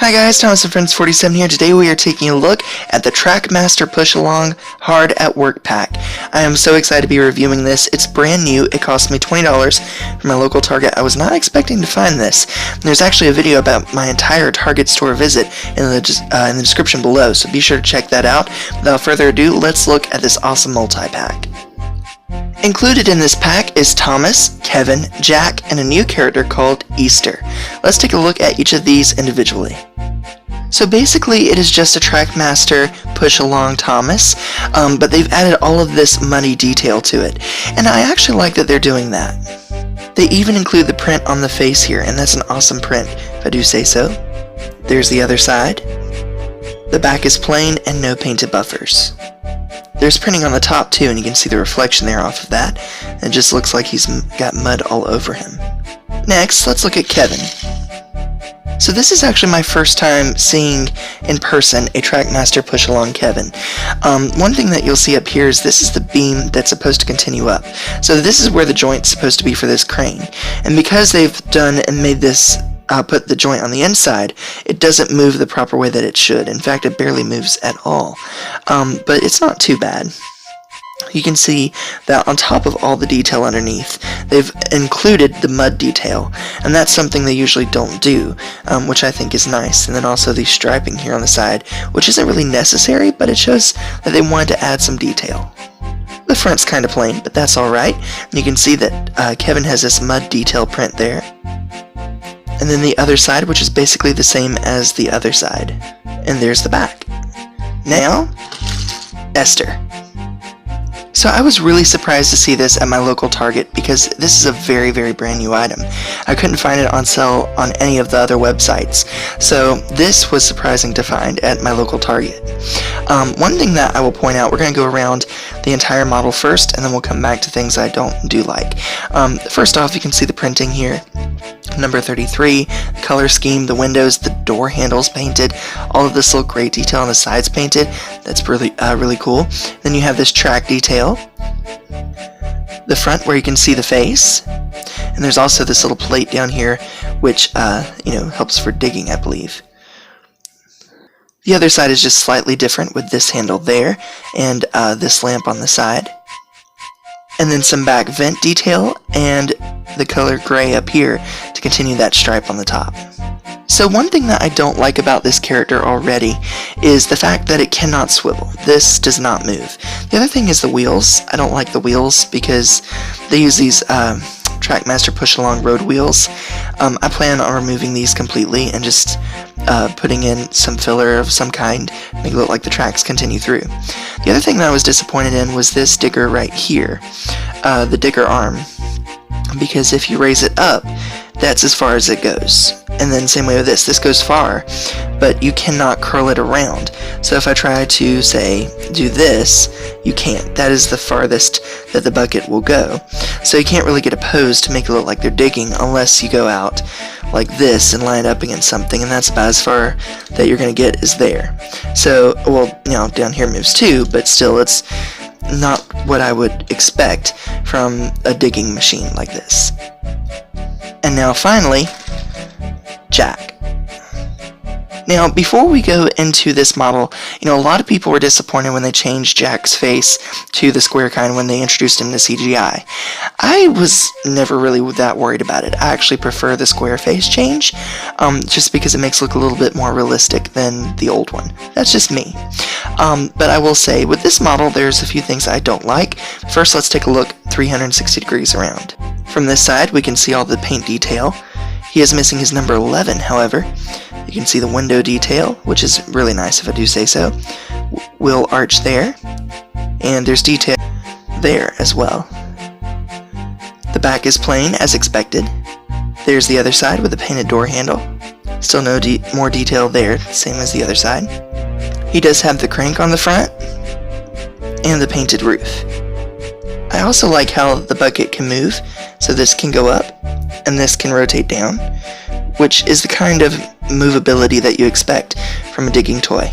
Hi guys, Thomas and Friends 47 here. Today we are taking a look at the Trackmaster Push Along Hard at Work pack. I am so excited to be reviewing this. It's brand new. It cost me $20 from my local Target. I was not expecting to find this. There's actually a video about my entire Target store visit in the description below, so be sure to check that out. Without further ado, let's look at this awesome multi-pack. Included in this pack is Thomas, Kevin, Jack, and a new character called Esther. Let's take a look at each of these individually. So basically it is just a Trackmaster Push Along Thomas, but they've added all of this muddy detail to it. And I actually like that they're doing that. They even include the print on the face here, and that's an awesome print, if I do say so. There's the other side. The back is plain and no painted buffers. There's printing on the top too, and you can see the reflection there off of that. It just looks like he's got mud all over him. Next, let's look at Kevin. So this is actually my first time seeing in person a Trackmaster Push Along Kevin. One thing that you'll see up here is this is the beam that's supposed to continue up. So this is where the joint's supposed to be for this crane. And because they've done and made this put the joint on the inside, it doesn't move the proper way that it should. In fact, it barely moves at all. But it's not too bad. You can see that on top of all the detail underneath, they've included the mud detail, and that's something they usually don't do, which I think is nice. And then also the striping here on the side, which isn't really necessary, but it shows that they wanted to add some detail. The front's kind of plain, but that's alright. You can see that Kevin has this mud detail print there. And then the other side, which is basically the same as the other side. And there's the back. Now, Esther. So I was really surprised to see this at my local Target because this is a very, very brand new item. I couldn't find it on sale on any of the other websites. So this was surprising to find at my local Target. One thing that I will point out, we're going to go around the entire model first, and then we'll come back to things I do like. First off, you can see the printing here. Number 33, the color scheme, the windows, the door handles painted, all of this little gray detail on the sides painted. That's really cool. Then you have this track detail, the front where you can see the face, and there's also this little plate down here which helps for digging, I believe. The other side is just slightly different with this handle there and this lamp on the side. And then some back vent detail and the color gray up here to continue that stripe on the top. So one thing that I don't like about this character already is the fact that it cannot swivel. This does not move. The other thing is the wheels. I don't like the wheels because they use these Trackmaster Push Along road wheels. I plan on removing these completely and just putting in some filler of some kind, make it look like the tracks continue through. The other thing that I was disappointed in was this digger right here, the digger arm, because if you raise it up, that's as far as it goes. And then same way with this goes far, but you cannot curl it around. So if I try to, say, do this, you can't. That is the farthest that the bucket will go. So you can't really get a pose to make it look like they're digging unless you go out like this and line it up against something, and that's about as far that you're going to get is there. So, well, down here moves too, but still it's not what I would expect from a digging machine like this. And now finally, Jack. Now, before we go into this model, a lot of people were disappointed when they changed Jack's face to the square kind when they introduced him to CGI. I was never really that worried about it. I actually prefer the square face change, just because it makes it look a little bit more realistic than the old one. That's just me. But I will say, with this model, there's a few things I don't like. First, let's take a look 360 degrees around. From this side, we can see all the paint detail. He is missing his number 11, however. You can see the window detail, which is really nice if I do say so. Wheel arch there, and there's detail there as well. The back is plain, as expected. There's the other side with the painted door handle. Still no more detail there, same as the other side. He does have the crank on the front, and the painted roof. I also like how the bucket can move, so this can go up, and this can rotate down, which is the kind of movability that you expect from a digging toy.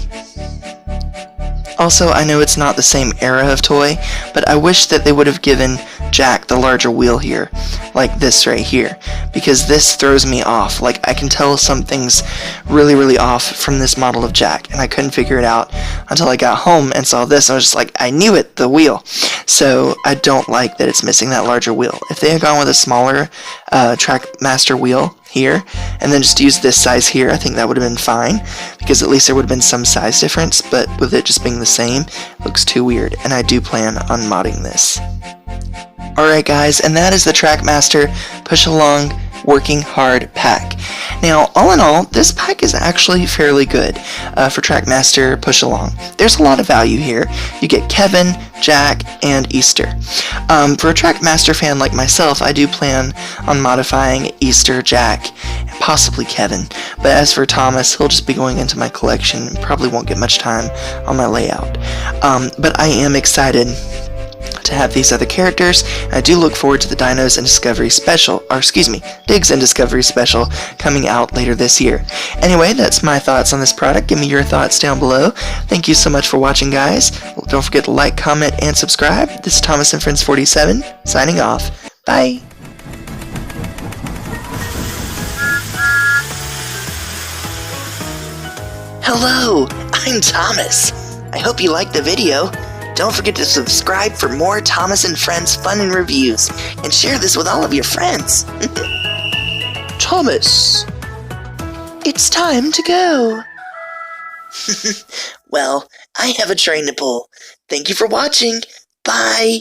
Also, I know it's not the same era of toy, but I wish that they would have given Jack the larger wheel here, like this right here, because this throws me off. Like, I can tell something's really off from this model of Jack, and I couldn't figure it out until I got home and saw this, and I was just like, I knew it, the wheel. So, I don't like that it's missing that larger wheel. If they had gone with a smaller Trackmaster wheel here, and then just used this size here, I think that would have been fine, because at least there would have been some size difference, but with it just being the same, it looks too weird, and I do plan on modding this. Alright guys, and that is the Trackmaster Push Along Working Hard pack. Now, all in all, this pack is actually fairly good for Trackmaster Push Along. There's a lot of value here. You get Kevin, Jack, and Esther. For a Trackmaster fan like myself, I do plan on modifying Esther, Jack, and possibly Kevin. But as for Thomas, he'll just be going into my collection and probably won't get much time on my layout. But I am excited to have these other characters. I do look forward to the Dinos and Discovery Special, or excuse me, Digs and Discovery Special coming out later this year. Anyway, that's my thoughts on this product. Give me your thoughts down below. Thank you so much for watching, guys. Don't forget to like, comment, and subscribe. This is Thomas and Friends 47, signing off. Bye! Hello, I'm Thomas. I hope you liked the video. Don't forget to subscribe for more Thomas and Friends fun and reviews, and share this with all of your friends. Thomas! It's time to go. Well, I have a train to pull. Thank you for watching. Bye!